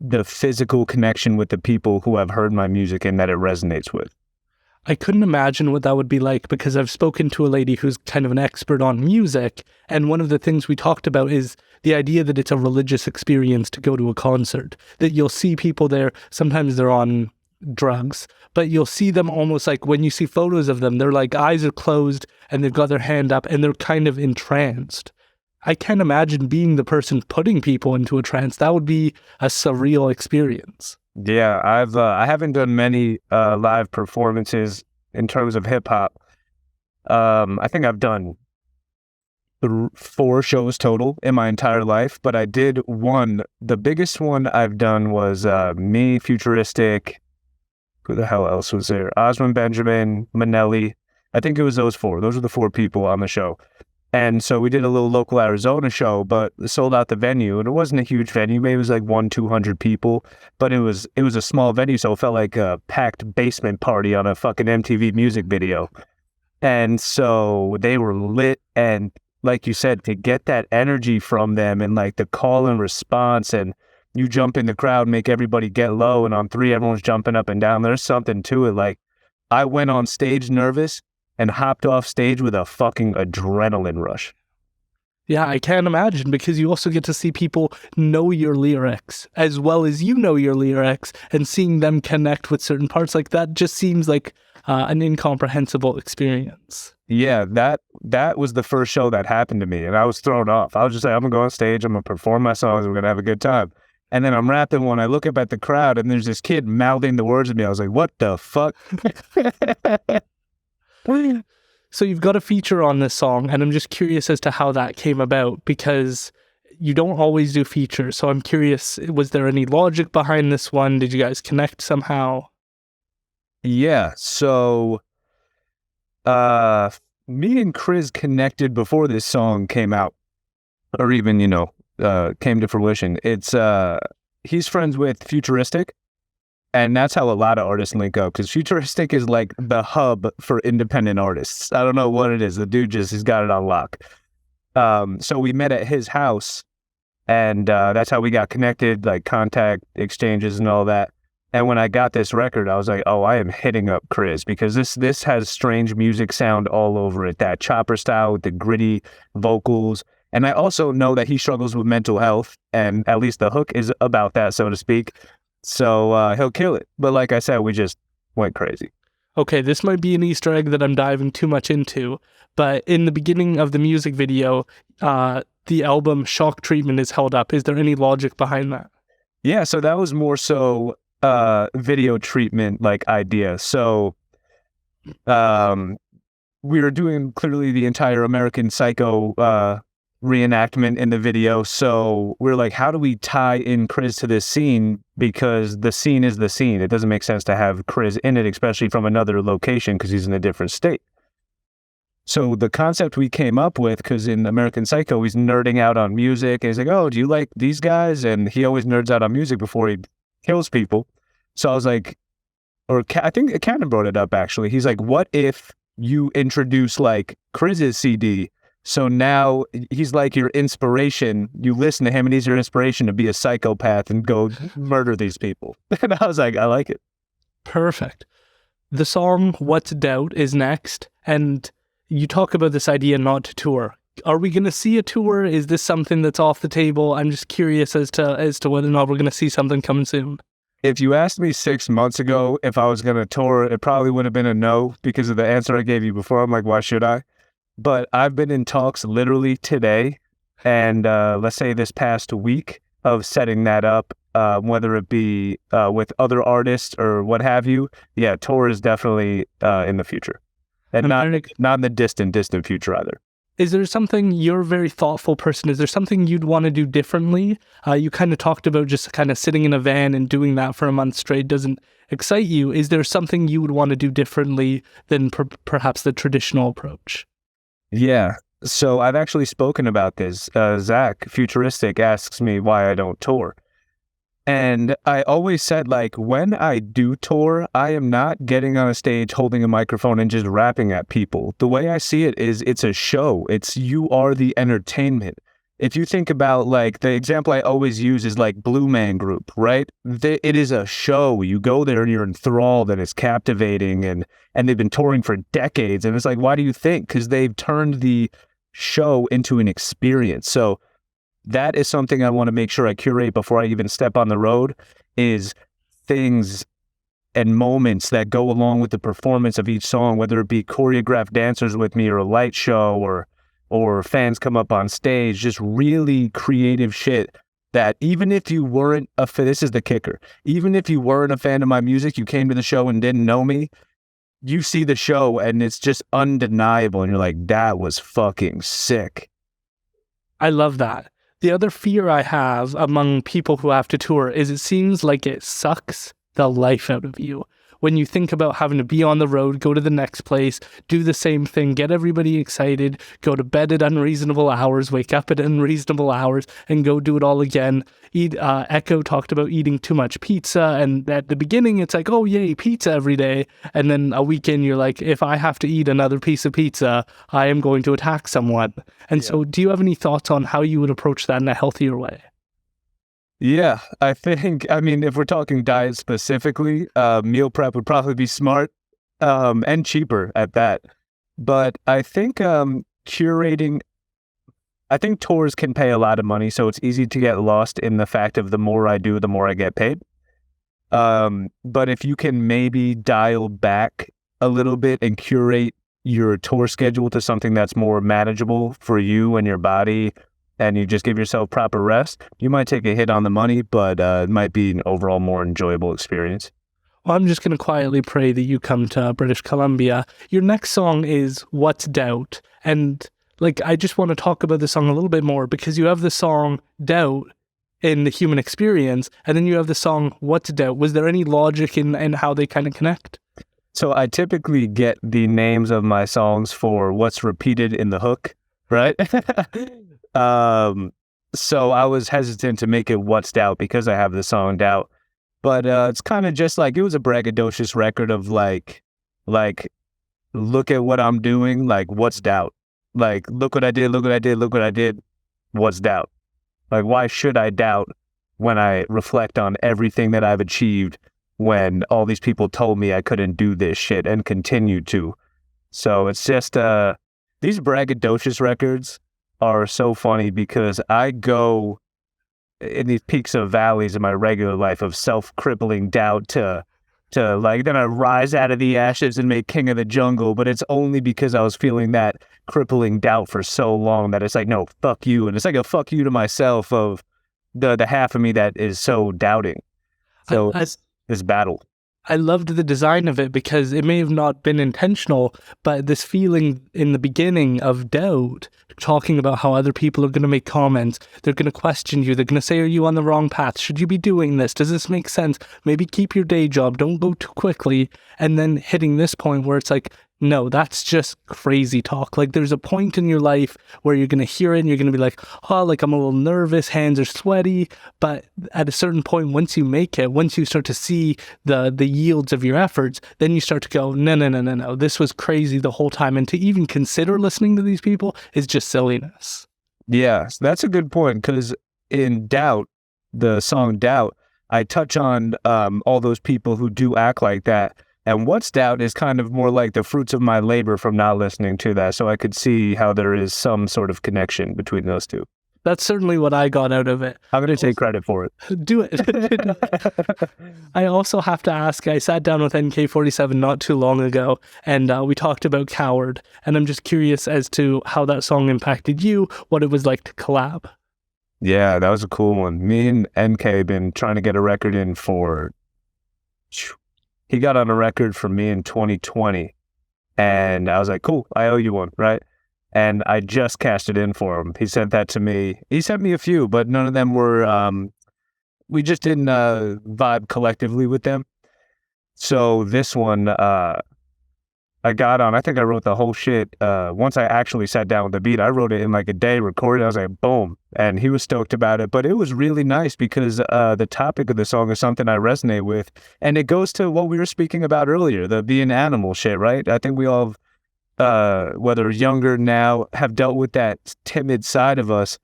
the physical connection with the people who have heard my music and that it resonates with. I couldn't imagine what that would be like, because I've spoken to a lady who's kind of an expert on music, and one of the things we talked about is the idea that it's a religious experience to go to a concert, that you'll see people there, sometimes they're on drugs, but you'll see them almost like, when you see photos of them, they're like eyes are closed and they've got their hand up and they're kind of entranced. I can't imagine being the person putting people into a trance. That would be a surreal experience. Yeah, I haven't done many live performances in terms of hip hop. I think I've done 4 shows total in my entire life, but I did one. The biggest one I've done was me, Futuristic. Who the hell else was there? Osmond Benjamin, Manelli. I think it was those 4. Those were the 4 people on the show. And so we did a little local Arizona show, but sold out the venue. And it wasn't a huge venue. Maybe it was like 100-200 people, but it was a small venue. So it felt like a packed basement party on a fucking MTV music video. And so they were lit. And like you said, to get that energy from them and like the call and response, and you jump in the crowd, make everybody get low. And on 3, everyone's jumping up and down. There's something to it. Like, I went on stage nervous and hopped off stage with a fucking adrenaline rush. Yeah, I can't imagine, because you also get to see people know your lyrics as well as you know your lyrics, and seeing them connect with certain parts like that just seems like an incomprehensible experience. Yeah, that was the first show that happened to me, and I was thrown off. I was just like, I'm going to go on stage, I'm going to perform my songs, we're going to have a good time. And then I'm rapping when I look up at the crowd, and there's this kid mouthing the words at me. I was like, what the fuck? So you've got a feature on this song, and I'm just curious as to how that came about, because you don't always do features. So I'm curious, was there any logic behind this one? Did you guys connect somehow? Yeah, so me and Krizz connected before this song came out, or even, came to fruition. It's he's friends with Futuristic. And that's how a lot of artists link up, because Futuristic is like the hub for independent artists. I don't know what it is. The dude he's got it on lock. So we met at his house, and that's how we got connected, like contact exchanges and all that. And when I got this record, I was like, oh, I am hitting up Krizz, because this has strange music sound all over it. That chopper style with the gritty vocals. And I also know that he struggles with mental health, and at least the hook is about that, so to speak. So he'll kill it. But like I said, we just went crazy. Okay, this might be an Easter egg that I'm diving too much into, but in the beginning of the music video, the album Shock Treatment is held up. Is there any logic behind that? Yeah, so that was more so video treatment like idea. So we were doing clearly the entire American Psycho reenactment in the video. So we're like, how do we tie in Krizz to this scene? Because the scene is the scene. It doesn't make sense to have Krizz in it, especially from another location because he's in a different state. So the concept we came up with, because in American Psycho, he's nerding out on music. And he's like, oh, do you like these guys? And he always nerds out on music before he kills people. So I was like, I think Cannon brought it up, actually. He's like, what if you introduce like Krizz's CD? So now he's like your inspiration. You listen to him and he's your inspiration to be a psychopath and go murder these people. And I was like, I like it. Perfect. The song What's Doubt is next. And you talk about this idea not to tour. Are we going to see a tour? Is this something that's off the table? I'm just curious as to whether or not we're going to see something coming soon. If you asked me 6 months ago if I was going to tour, it probably would have been a no because of the answer I gave you before. I'm like, why should I? But I've been in talks literally today and let's say this past week of setting that up, whether it be with other artists or what have you. Yeah, tour is definitely in the future. And not in the distant future either. Is there something, you're a very thoughtful person, is there something you'd want to do differently? You kind of talked about just kind of sitting in a van and doing that for a month straight doesn't excite you. Is there something you would want to do differently than perhaps the traditional approach? Yeah, so I've actually spoken about this. Zach, Futuristic, asks me why I don't tour. And I always said, like, when I do tour, I am not getting on a stage holding a microphone and just rapping at people. The way I see it is it's a show. You are the entertainment. If you think about, like, the example I always use is, like, Blue Man Group, right? It is a show. You go there and you're enthralled and it's captivating and they've been touring for decades. And it's like, why do you think? Because they've turned the show into an experience. So that is something I want to make sure I curate before I even step on the road, is things and moments that go along with the performance of each song, whether it be choreographed dancers with me or a light show or fans come up on stage, just really creative shit that even if you weren't this is the kicker, even if you weren't a fan of my music, you came to the show and didn't know me, you see the show and it's just undeniable and you're like, that was fucking sick. I love that. The other fear I have among people who have to tour is it seems like it sucks the life out of you. When you think about having to be on the road, go to the next place, do the same thing, get everybody excited, go to bed at unreasonable hours, wake up at unreasonable hours, and go do it all again. Echo talked about eating too much pizza, and at the beginning it's like, oh yay, pizza every day. And then a weekend you're like, if I have to eat another piece of pizza, I am going to attack someone. And so do you have any thoughts on how you would approach that in a healthier way? Yeah, I mean, if we're talking diet specifically, meal prep would probably be smart and cheaper at that. But I think curating, I think tours can pay a lot of money, so it's easy to get lost in the fact of the more I do, the more I get paid. But if you can maybe dial back a little bit and curate your tour schedule to something that's more manageable for you and your body, and you just give yourself proper rest, you might take a hit on the money, but it might be an overall more enjoyable experience. Well, I'm just going to quietly pray that you come to British Columbia. Your next song is What's Doubt? And I just want to talk about the song a little bit more because you have the song Doubt in the human experience, and then you have the song What's Doubt? Was there any logic in how they kind of connect? So I typically get the names of my songs for what's repeated in the hook, right? So I was hesitant to make it What's Doubt because I have the song Doubt. But it's kind of just like, it was a braggadocious record of like, look at what I'm doing, like, what's doubt? Like, look what I did, look what I did, look what I did, what's doubt? Like, why should I doubt when I reflect on everything that I've achieved when all these people told me I couldn't do this shit and continue to? So it's just, these braggadocious records are so funny because I go in these peaks and valleys in my regular life of self-crippling doubt to like, then I rise out of the ashes and make King of the Jungle, but it's only because I was feeling that crippling doubt for so long that it's like, no, fuck you. And it's like a fuck you to myself of the half of me that is so doubting. So this battle. I loved the design of it because it may have not been intentional, but this feeling in the beginning of doubt, talking about how other people are going to make comments, they're going to question you, they're going to say, are you on the wrong path? Should you be doing this? Does this make sense? Maybe keep your day job, don't go too quickly. And then hitting this point where it's like, no, that's just crazy talk. Like there's a point in your life where you're going to hear it and you're going to be like, oh, like I'm a little nervous, hands are sweaty. But at a certain point, once you make it, once you start to see the yields of your efforts, then you start to go, no, this was crazy the whole time. And to even consider listening to these people is just silliness. Yeah, that's a good point, because in Doubt, the song Doubt, I touch on all those people who do act like that. And What's Doubt is kind of more like the fruits of my labor from not listening to that. So I could see how there is some sort of connection between those two. That's certainly what I got out of it. I'm going to take credit for it. Do it. I also have to ask, I sat down with NK47 not too long ago, and we talked about Coward. And I'm just curious as to how that song impacted you, what it was like to collab. Yeah, that was a cool one. Me and NK have been trying to get a record in for... He got on a record for me in 2020, and I was like, cool, I owe you one, right? And I just cashed it in for him. He sent that to me. He sent me a few, but none of them were, we just didn't vibe collectively with them. So this one, I got on, I think I wrote the whole shit. Once I actually sat down with the beat, I wrote it in like a day, recorded, I was like, boom. And he was stoked about it. But it was really nice because the topic of the song is something I resonate with. And it goes to what we were speaking about earlier, the being animal shit, right? I think we all, whether younger now, have dealt with that timid side of us.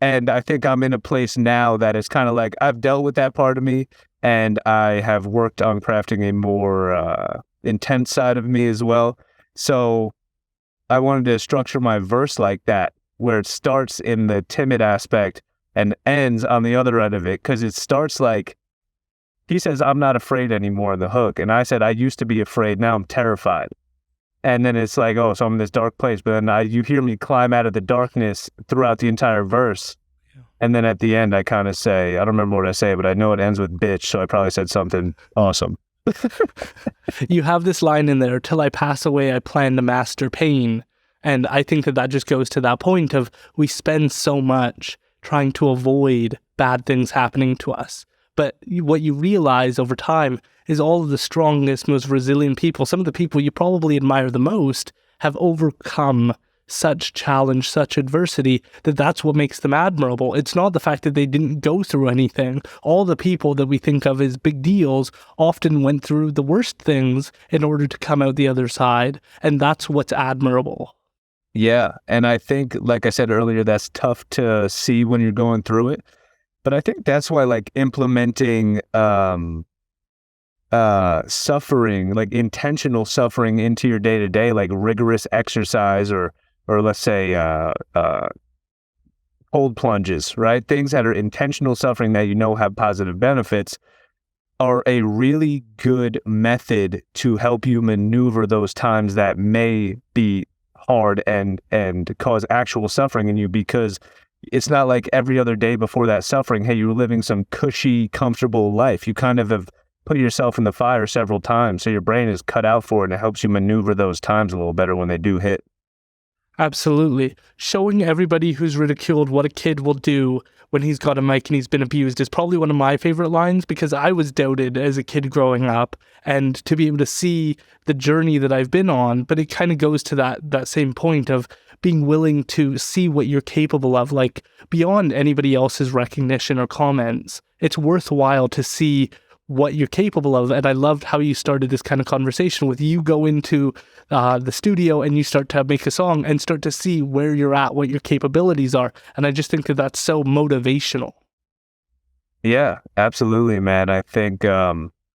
And I think I'm in a place now that it's kind of like I've dealt with that part of me, and I have worked on crafting a more intense side of me as well. So I wanted to structure my verse like that, where it starts in the timid aspect and ends on the other end of it, because it starts like, he says, I'm not afraid anymore in the hook. And I said, I used to be afraid, now I'm terrified. And then it's like, oh, so I'm in this dark place. But then you hear me climb out of the darkness throughout the entire verse. Yeah. And then at the end, I kind of say, I don't remember what I say, but I know it ends with bitch. So I probably said something awesome. You have this line in there, till I pass away, I plan to master pain. And I think that just goes to that point of we spend so much trying to avoid bad things happening to us. But what you realize over time is all of the strongest, most resilient people, some of the people you probably admire the most, have overcome such challenge, such adversity, that's what makes them admirable. It's not the fact that they didn't go through anything. All the people that we think of as big deals often went through the worst things in order to come out the other side, and that's what's admirable. Yeah, and I think, like I said earlier, that's tough to see when you're going through it. But I think that's why, like, implementing suffering, like intentional suffering into your day-to-day, like rigorous exercise or let's say cold plunges, right? Things that are intentional suffering that you know have positive benefits are a really good method to help you maneuver those times that may be hard and cause actual suffering in you, because it's not like every other day before that suffering, hey, you're living some cushy, comfortable life. You kind of have put yourself in the fire several times, so your brain is cut out for it, and it helps you maneuver those times a little better when they do hit. Absolutely. Showing everybody who's ridiculed what a kid will do when he's got a mic and he's been abused is probably one of my favorite lines, because I was doubted as a kid growing up, and to be able to see the journey that I've been on, but it kind of goes to that same point of being willing to see what you're capable of, like beyond anybody else's recognition or comments. It's worthwhile to see what you're capable of. And I loved how you started this kind of conversation with you go into the studio and you start to make a song and start to see where you're at, what your capabilities are. And I just think that's so motivational. Yeah, absolutely, man. I think the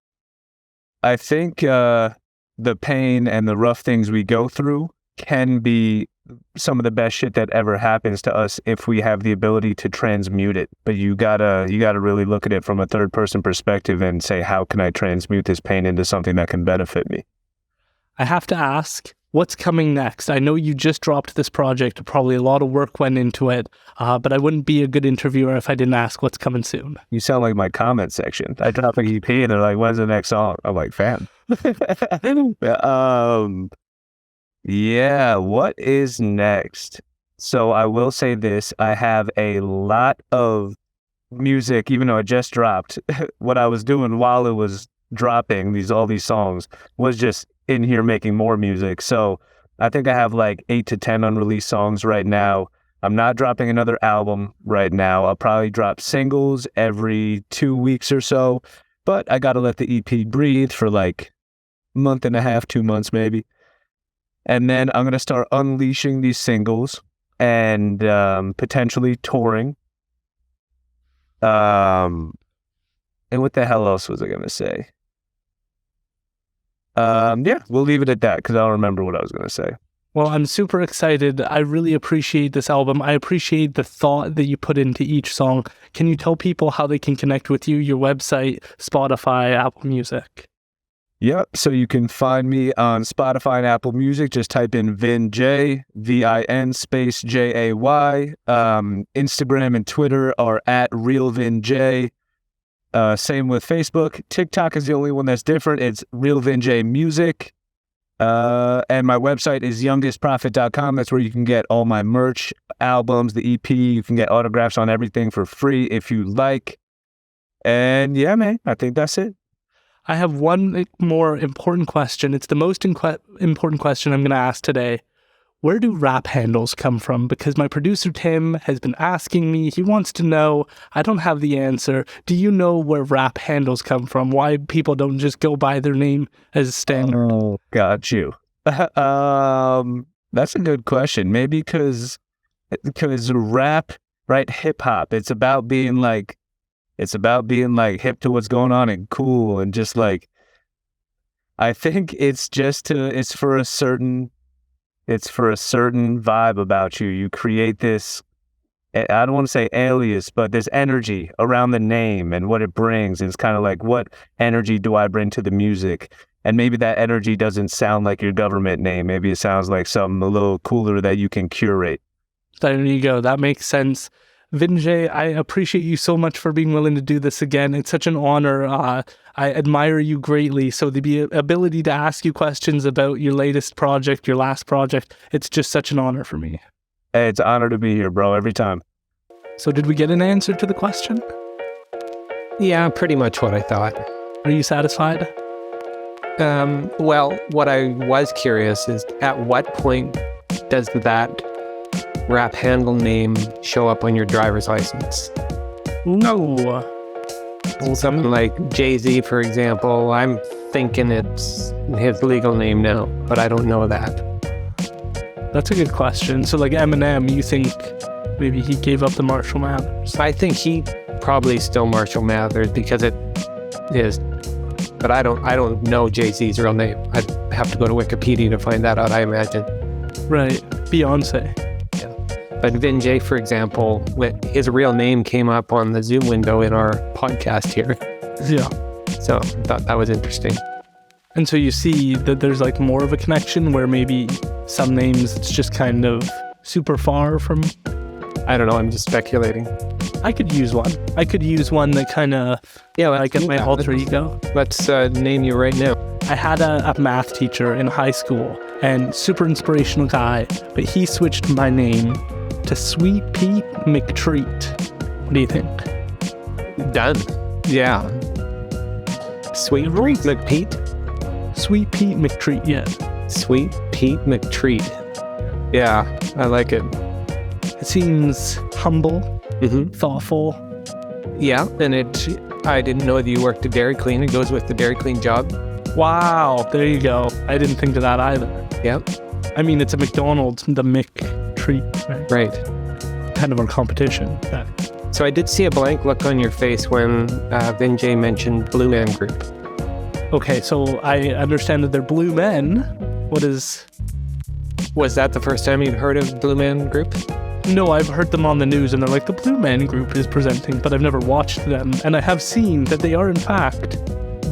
pain and the rough things we go through can be some of the best shit that ever happens to us if we have the ability to transmute it. But you gotta really look at it from a third person perspective and say, how can I transmute this pain into something that can benefit me? I have to ask, What's coming next? I know you just dropped this project. Probably a lot of work went into it, but I wouldn't be a good interviewer if I didn't ask what's coming soon. You sound like my comment section. I drop an EP and they're like, when's the next song? I'm like, fam. Yeah, what is next? So I will say this. I have a lot of music, even though it just dropped. What I was doing while it was dropping all these songs was just in here making more music. So I think I have like 8 to 10 unreleased songs right now. I'm not dropping another album right now. I'll probably drop singles every 2 weeks or so, but I got to let the EP breathe for like a month and a half, 2 months maybe. And then I'm going to start unleashing these singles and potentially touring. And what the hell else was I going to say? Yeah, we'll leave it at that because I don't remember what I was going to say. Well, I'm super excited. I really appreciate this album. I appreciate the thought that you put into each song. Can you tell people how they can connect with you, your website, Spotify, Apple Music? Yep, so you can find me on Spotify and Apple Music. Just type in Vin Jay, VIN space JAY. Instagram and Twitter are at RealVinJ. Same with Facebook. TikTok is the only one that's different. It's Real Vin Jay Music. And my website is youngestprophet.com. That's where you can get all my merch, albums, the EP. You can get autographs on everything for free if you like. And yeah, man, I think that's it. I have one more important question. It's the most important question I'm going to ask today. Where do rap handles come from? Because my producer Tim has been asking me. He wants to know. I don't have the answer. Do you know where rap handles come from? Why people don't just go by their name as standard? Oh, got you. That's a good question. Maybe because rap, right? Hip hop. It's about being like hip to what's going on and cool and just like. I think it's for a certain vibe about you. You create this, I don't want to say alias, but this energy around the name and what it brings. It's kind of like, what energy do I bring to the music? And maybe that energy doesn't sound like your government name. Maybe it sounds like something a little cooler that you can curate. There you go. That makes sense. Vin Jay, I appreciate you so much for being willing to do this again. It's such an honor. I admire you greatly. So the ability to ask you questions about your latest project, your last project, it's just such an honor for me. Hey, it's an honor to be here, bro, every time. So did we get an answer to the question? Yeah, pretty much what I thought. Are you satisfied? Well, what I was curious is at what point does that rap handle name show up on your driver's license? No. Something like Jay-Z, for example, I'm thinking it's his legal name now, but I don't know that. That's a good question. So like Eminem, you think maybe he gave up the Marshall Mathers? I think he probably still Marshall Mathers because it is, but I don't know Jay-Z's real name. I'd have to go to Wikipedia to find that out, I imagine. Right. Beyonce. But Vin Jay, for example, his real name came up on the Zoom window in our podcast here. Yeah. So I thought that was interesting. And so you see that there's like more of a connection where maybe some names it's just kind of super far from. I don't know. I'm just speculating. I could use one. That kind of, like at my alter ego. Let's name you right now. I had a math teacher in high school and super inspirational guy, but he switched my name to Sweet Pete McTreat. What do you think? Done. Yeah. Sweet Pete? Sweet Pete McTreat, yeah. Sweet Pete McTreat. Yeah, I like it. It seems humble, thoughtful. Yeah, and I didn't know that you worked at Dairy Queen. It goes with the Dairy Queen job. Wow, there you go. I didn't think of that either. Yep. I mean, it's a McDonald's, the McTreat, right? Kind of our competition. Yeah. So I did see a blank look on your face when Vin Jay mentioned Blue Man Group. Okay, so I understand that they're Blue Men. Was that the first time you've heard of Blue Man Group? No, I've heard them on the news and they're like, the Blue Man Group is presenting, but I've never watched them. And I have seen that they are in fact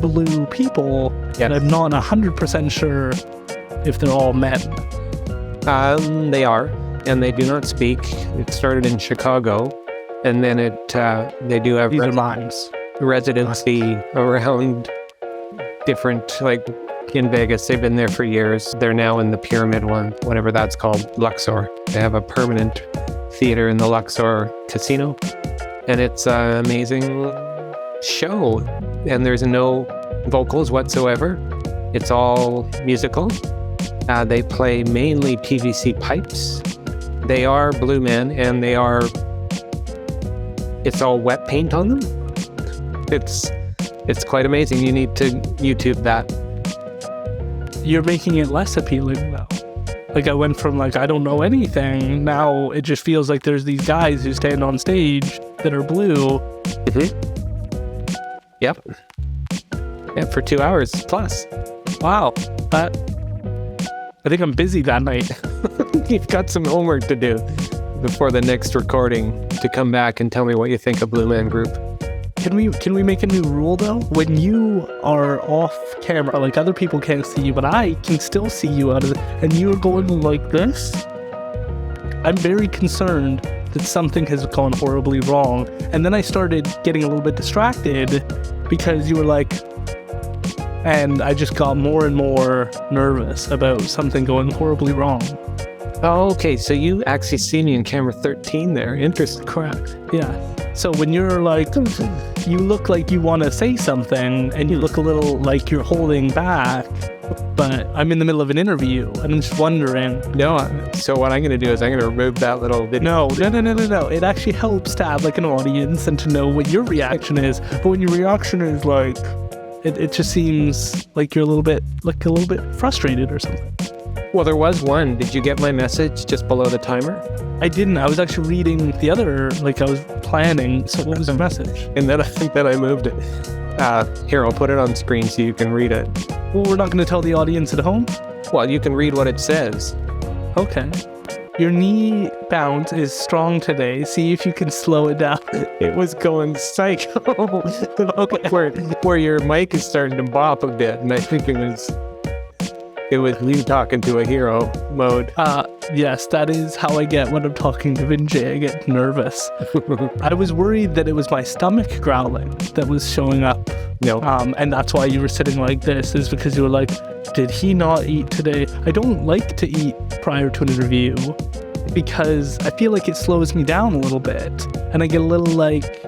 blue people. Yes. And I'm not 100% sure if they're all men? They are, and they do not speak. It started in Chicago, and then they do have These are limes. residency around different, like in Vegas. They've been there for years. They're now in the Pyramid one, whatever that's called, Luxor. They have a permanent theater in the Luxor casino, and it's an amazing show. And there's no vocals whatsoever. It's all musical. They play mainly PVC pipes. They are blue men, and it's all wet paint on them. It's quite amazing. You need to YouTube that. You're making it less appealing though. Like I went from like, I don't know anything, now it just feels like there's these guys who stand on stage that are blue. Mm-hmm. Yep. Yeah, for 2 hours plus. Wow. I think I'm busy that night. You've got some homework to do before the next recording to come back and tell me what you think of Blue Man Group. Can we make a new rule though? When you are off camera, like other people can't see you, but I can still see you out of it, and you're going like this, I'm very concerned that something has gone horribly wrong. And then I started getting a little bit distracted because you were like, and I just got more and more nervous about something going horribly wrong. Oh, okay. So you actually see me in camera 13 there. Interesting. Correct. Yeah. So when you're like, you look like you want to say something and you look a little like you're holding back, but I'm in the middle of an interview and I'm just wondering. No, so what I'm going to do is I'm going to remove that little video. No. It actually helps to have like an audience and to know what your reaction is. But when your reaction is like, it just seems like you're a little bit frustrated or something. Well, there was one. Did you get my message just below the timer? I didn't. I was actually reading the other, like I was planning. So what was the message? And then I think that I moved it. Here, I'll put it on screen so you can read it. Well, we're not going to tell the audience at home? Well, you can read what it says. Okay. Your knee bounce is strong today. See if you can slow it down. It was going psycho. Okay. Where your mic is starting to bop a bit, and I think it was you talking to a hero mode. Yes, that is how I get when I'm talking to Vin Jay. I get nervous. I was worried that it was my stomach growling that was showing up. No. And that's why you were sitting like this, is because you were like, did he not eat today? I don't like to eat prior to an interview because I feel like it slows me down a little bit. And I get a little like,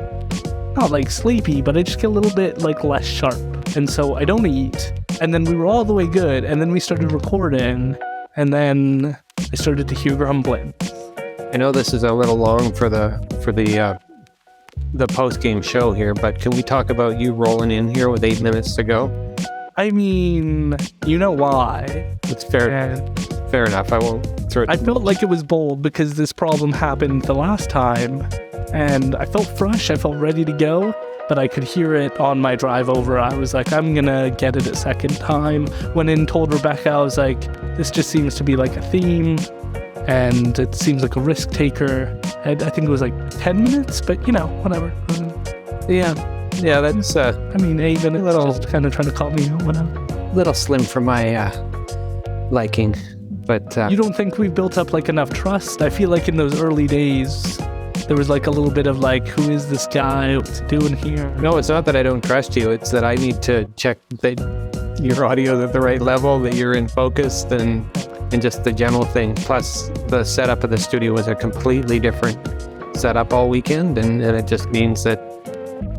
not like sleepy, but I just get a little bit like less sharp. And so I don't eat. And then we were all the way good. And then we started recording. And then I started to hear grumbling. I know this is a little long for the post-game show here, but can we talk about you rolling in here with 8 minutes to go? I mean, you know why. It's fair enough. I won't throw it. I felt like it was bold because this problem happened the last time. And I felt fresh. I felt ready to go. But I could hear it on my drive over. I was like, I'm gonna get it a second time. Went in, told Rebecca, I was like, this just seems to be like a theme. And it seems like a risk taker. And I think it was like 10 minutes, but you know, whatever. Yeah, that's, I mean, 8 minutes, little, just kind of trying to call me out, whatever. Little slim for my liking. But you don't think we've built up like enough trust? I feel like in those early days, there was like a little bit of like, who is this guy? What's he doing here? No, it's not that I don't trust you. It's that I need to check that your audio is at the right level, that you're in focus, and just the general thing. Plus, the setup of the studio was a completely different setup all weekend, and it just means that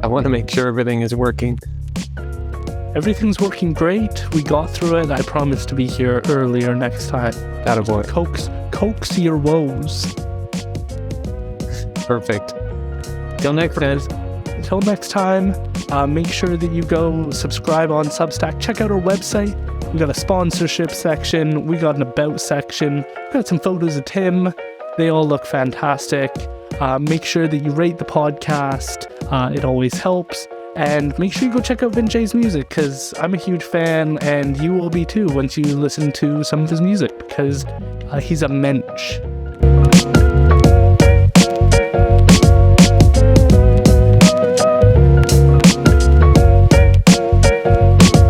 I want to make sure everything is working. Everything's working great. We got through it. I promise to be here earlier next time. Attaboy. Coax your woes. Perfect. Till next time, make sure that you go subscribe on Substack. Check out our website. We got a sponsorship section. We got an about section. We got some photos of Tim. They all look fantastic. Make sure that you rate the podcast. It always helps. And make sure you go check out Vin Jay's music, because I'm a huge fan, and you will be too once you listen to some of his music, because he's a mensch.